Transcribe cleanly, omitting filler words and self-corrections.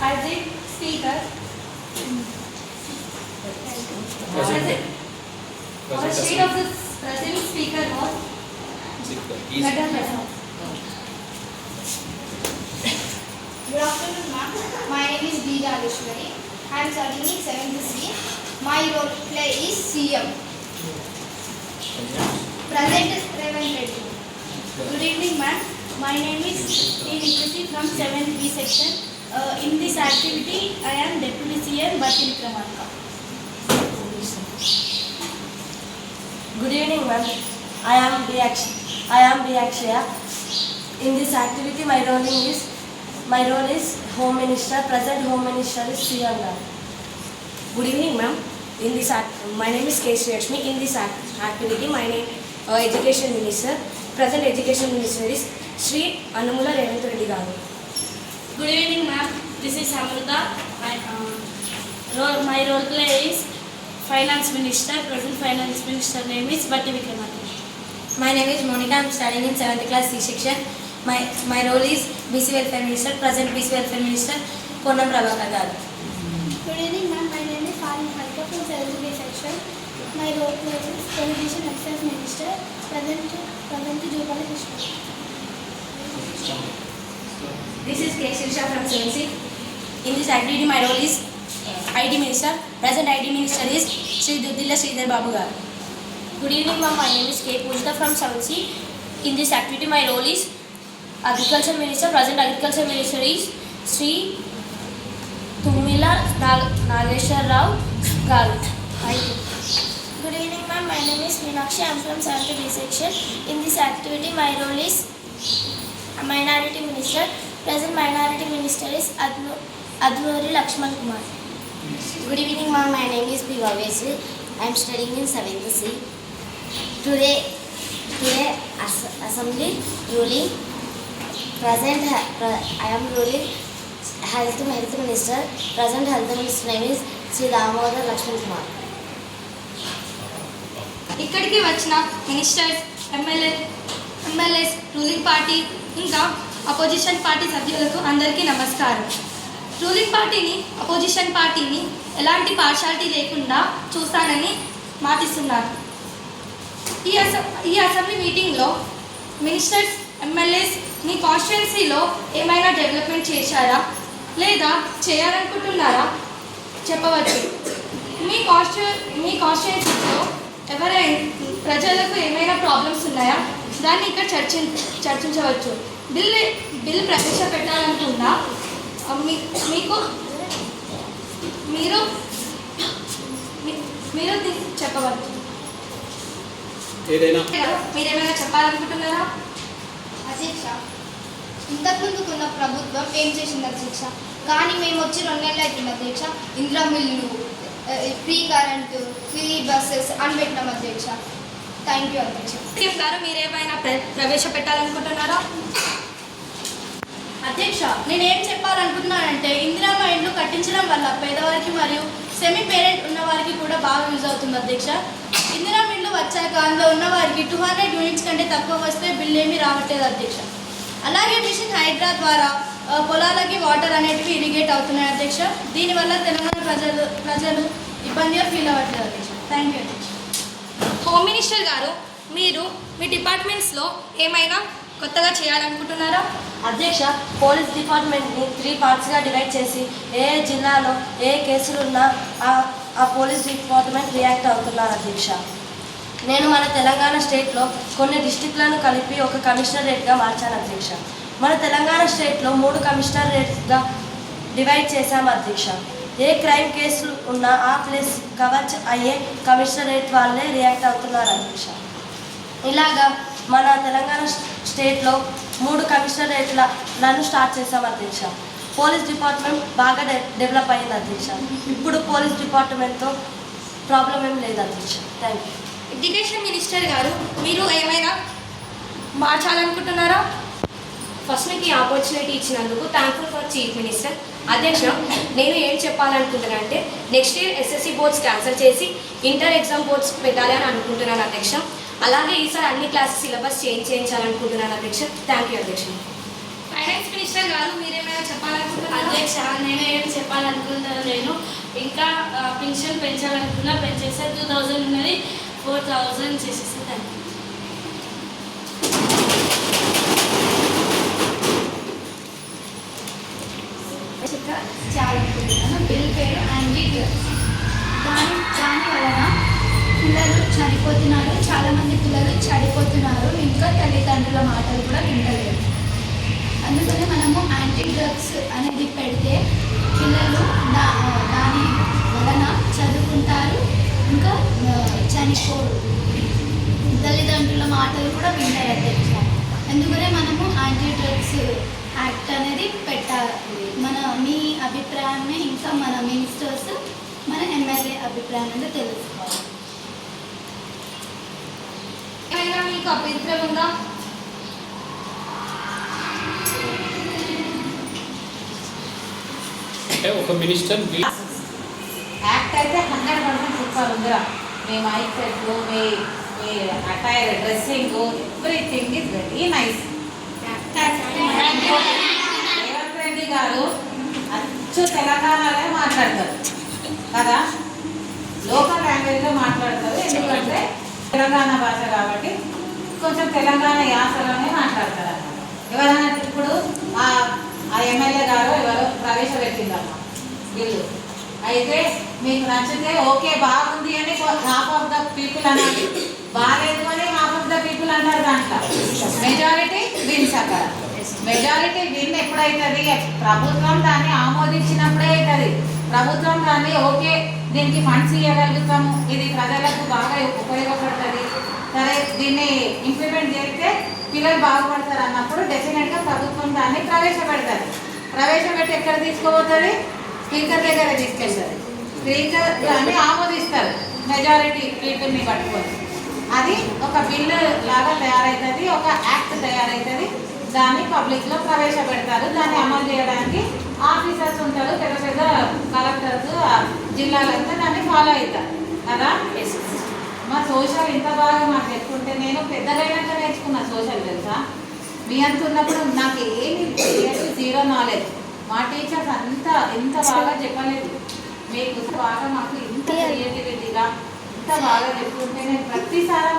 as a speaker. Our state of the present speaker was Madam Prasad. Good afternoon, ma'am. My name is B. Rajeshwari. I am studying in 7th C. My role play is CM. Present Reverend Reddy. Good evening, ma'am. My name is P. Nikruti from 7th B section. In this activity, I am Deputy CM Bhatti Vikramarka. Good evening, ma'am. I am B. Akshaya. In this activity, my role is Home Minister. Present Home Minister is CM. Good evening, ma'am. My name is K. Shriyakshmi. In this activity, my name Education Minister. Present Education Minister is Shri Annamula Revanth Reddy garu. Good evening, ma'am. This is Amrita. My role play is Finance Minister. Present Finance Minister name is Bhatti Vikramarka. My name is Monica. I am studying in 7th class C section. My role is BC Welfare Minister. Present BC Welfare Minister Ponnam Prabhakar garu. Good evening, ma'am. My name is Farin Halka from 7th B section. My role play is Education Affairs Minister. Present Jopala Krishna. This is K. Shirsha from 7th C. In this activity, my role is IT Minister. Present IT Minister is Sri Dudilla Sridhar Babu garu. Good evening, ma'am. My name is K. Pujita from 7th C. In this activity, my role is Agriculture Minister. Present Agriculture Minister is Sri Tumila Nageshwar Rao garu. Good evening, ma'am. My name is Meenakshi. I am from 7th B section. In this activity, my role is Minority Minister. Present Minority Minister is Adnuri Lakshman Kumar. Good evening, ma'am. My name is P. Vavesu. I am studying in 7th C. Today Assembly ruling. Present I am ruling Health Minister. Present Health Minister name is Sri Damodar Lakshman Kumar. ఇక్కడికి వచ్చిన ministers, MLAs, ruling party ఇంకా opposition party సభ్యులకు అందరికీ నమస్కారం. Ruling పార్టీని, opposition పార్టీని ఎలాంటి partiality లేకుండా చూస్తానని మాటిస్తున్నాను. ఈ అసెంబ్లీ మీటింగ్లో మినిస్టర్స్, ఎమ్మెల్యేస్ మీ కాన్స్టిట్యున్సీలో ఏమైనా డెవలప్మెంట్ చేశారా లేదా చేయాలనుకుంటున్నారా చెప్పవచ్చు. మీ కాన్స్టిట్యున్సీలో ప్రజలకు ఏమైనా ప్రాబ్లమ్స్ ఉన్నాయా దాన్ని ఇక్కడ చర్చించవచ్చు. బిల్ ప్రవేశపెట్టాలనుకున్నా మీరు చెప్పవచ్చు. మీరేమైనా చెప్పాలనుకుంటున్నారా? అధ్యక్ష, ఇంతకుముందుకున్న ప్రభుత్వం ఏం చేసింది అధ్యక్ష? కానీ మేము వచ్చి 2 నెలలు అవుతుంది అధ్యక్ష. Indira mill, free current, free buses అని పెట్టినాం అధ్యక్ష. థ్యాంక్ యూ అధ్యక్ష. సీఎం గారు మీరేమైనా ప్రవేశపెట్టాలనుకుంటున్నారా? అధ్యక్ష, నేను ఏం చెప్పాలనుకుంటున్నానంటే ఇందిరామ ఇండ్లు కట్టించడం వల్ల పేదవారికి మరియు సెమీ పేరెంట్ ఉన్న వారికి కూడా బాగా యూజ్ అవుతుంది అధ్యక్ష. ఇందిరామ ఇండ్లు వచ్చాక అందులో ఉన్న వారికి 200 యూనిట్స్ కంటే తక్కువ వస్తే బిల్ ఏమీ రావట్లేదు అధ్యక్ష. అలాగే మిషన్ హైడ్రా ద్వారా పొలాలకి వాటర్ అనేటివి ఇరిగేట్ అవుతున్నాయి అధ్యక్ష. దీనివల్ల తెలంగాణ ప్రజలు ఇబ్బందిగా ఫీల్ అవ్వట్లేదు అధ్యక్ష. థ్యాంక్ యూ అధ్యక్ష. హోమ్ మినిస్టర్ గారు, మీరు మీ డిపార్ట్మెంట్స్లో ఏమైనా కొత్తగా చేయాలనుకుంటున్నారా? అధ్యక్ష, పోలీస్ డిపార్ట్మెంట్ని 3 పార్ట్స్గా డివైడ్ చేసి ఏ జిల్లాలో ఏ కేసులు ఉన్నా ఆ పోలీస్ డిపార్ట్మెంట్ రియాక్ట్ అవుతున్నారు అధ్యక్ష. నేను మన తెలంగాణ స్టేట్లో కొన్ని డిస్టిక్లను కలిపి ఒక కమిషనరేట్గా మార్చాను అధ్యక్ష. మన తెలంగాణ స్టేట్లో 3 కమిషనరేట్గా డివైడ్ చేశాము అధ్యక్ష. ఏ క్రైమ్ కేసులు ఉన్నా ఆ ప్లేస్ కవర్ అయ్యే కమిషనరేట్ వాళ్ళే రియాక్ట్ అవుతున్నారు అధ్యక్ష. ఇలాగా మన తెలంగాణ స్టేట్లో 3 కమిషనరేట్లను స్టార్ట్ చేశాం అధ్యక్ష. పోలీస్ డిపార్ట్మెంట్ బాగా డెవలప్ అయింది అధ్యక్ష. ఇప్పుడు పోలీస్ డిపార్ట్మెంట్తో ప్రాబ్లం ఏం లేదు అధ్యక్ష. Thank you. ఎడ్యుకేషన్ మినిస్టర్ గారు, మీరు ఏమైనా మార్చాలనుకుంటున్నారా? ఫస్ట్ మీకు ఈ ఆపర్చునిటీ ఇచ్చినందుకు థ్యాంక్ఫుల్ ఫర్ చీఫ్ మినిస్టర్. అధ్యక్ష, నేను ఏం చెప్పాలనుకుంటున్నాను అంటే next year SSC boards cancel చేసి ఇంటర్ ఎగ్జామ్ బోర్డ్స్ పెట్టాలి అని అనుకుంటున్నాను అధ్యక్ష. అలాగే ఈసారి అన్ని క్లాసెస్ సిలబస్ చేయించాలనుకుంటున్నాను అధ్యక్ష. థ్యాంక్ యూ అధ్యక్ష. ఫైనాన్స్ మినిస్టర్ గారు, మీరేమైనా చెప్పాలనుకుంటున్నారా? అధ్యక్ష నేను ఏం చెప్పాలనుకుంటున్నాను నేను ఇంకా పెన్షన్ పెంచాలనుకున్నా పెంచేస్తే 2000 ఉన్నది 4000 చేసేస్తే థ్యాంక్ యూ. చేయాలనుకుంటున్నాను. బిల్ పేరు యాంటీ డ్రగ్స్. దాని వలన పిల్లలు చనిపోతున్నారు, చాలామంది పిల్లలు చెడిపోతున్నారు, ఇంకా తల్లిదండ్రుల మాటలు కూడా వింటలేరు. అందుకని మనము యాంటీ డ్రగ్స్ అనేది పెడితే పిల్లలు దాని వలన చదువుకుంటారు, ఇంకా చనిపోరు, తల్లిదండ్రుల మాటలు కూడా వింటారు అధ్యక్ష. అందుకనే మనము యాంటీ డ్రగ్స్ యాక్ట్ అనేది పెట్టాలి. మీ అభిప్రాయాన్ని ఇంకా మన మినిస్టర్స్, మన ఎమ్మెల్యే అభిప్రాయం అనేది తెలుసుకోవాలి. ఏమైనా మీకు అభ్యంతరం ఉందా? ఒక మినిస్టర్ యాక్ట్ అయితే 100% సూపర్ ఉందిరా. మీ మైక్ సెట్, మీ attire, dressing, everything is very nice. Revanth Reddy garu అచ్చు తెలంగాణలో మాట్లాడతారు కదా, లోకల్ లాంగ్వేజ్లో మాట్లాడతారు. ఎందుకంటే తెలంగాణ భాష కాబట్టి కొంచెం తెలంగాణ యాసలోనే మాట్లాడతారు అన్నమాట. ఎవరైనా ఇప్పుడు ఆ ఎమ్మెల్యే గారు ఎవరో ప్రవేశపెట్టిందమ్మా బిల్లు, అయితే మీకు నచ్చితే ఓకే బాగుంది అని హాఫ్ ఆఫ్ ద పీపుల్ అన్నారు, బాగాలేదు అని హాఫ్ ఆఫ్ ద పీపుల్ అన్నారు. దాంట్లో మెజారిటీ విన్స్. అక్కడ మెజారిటీ విన్ ఎప్పుడైతుంది? ప్రభుత్వం దాన్ని ఆమోదించినప్పుడే అవుతుంది. ప్రభుత్వం దాన్ని ఓకే దీనికి ఫండ్స్ ఇవ్వగలుగుతాము, ఇది ప్రజలకు బాగా ఉపయోగపడుతుంది, సరే దీన్ని ఇంప్లిమెంట్ చేస్తే పిల్లలు బాగుపడతారు అన్నప్పుడు డెఫినెట్గా ప్రభుత్వం దాన్ని ప్రవేశపెడతారు. ప్రవేశపెట్టి ఎక్కడ తీసుకుపోతుంది? స్పీకర్ దగ్గర తీసుకెళ్తుంది. స్పీకర్ దాన్ని ఆమోదిస్తారు మెజారిటీ పీపుల్ని పట్టుకొని. అది ఒక బిల్లు లాగా తయారవుతుంది, ఒక యాక్ట్ తయారవుతుంది. దాన్ని పబ్లిక్లో ప్రవేశపెడతారు. దాన్ని అమలు చేయడానికి ఆఫీసర్స్ ఉంటారు, పెద్ద పెద్ద కలెక్టర్స్, జిల్లాలంతా దాన్ని ఫాలో అవుతారు కదా. మా సోషల్ ఇంత బాగా మాకు చెప్పుకుంటే, నేను పెద్దగైనాక నేర్చుకున్న సోషల్ తెలుసా. మీ అంత ఉన్నప్పుడు నాకు ఏమి జీరో నాలెడ్జ్. మా టీచర్స్ అంతా ఎంత బాగా చెప్పలేదు, మీకు బాగా మాకు ఇంత క్రియేటివిటీగా ఇంత బాగా చెప్పుకుంటే నేను ప్రతిసారి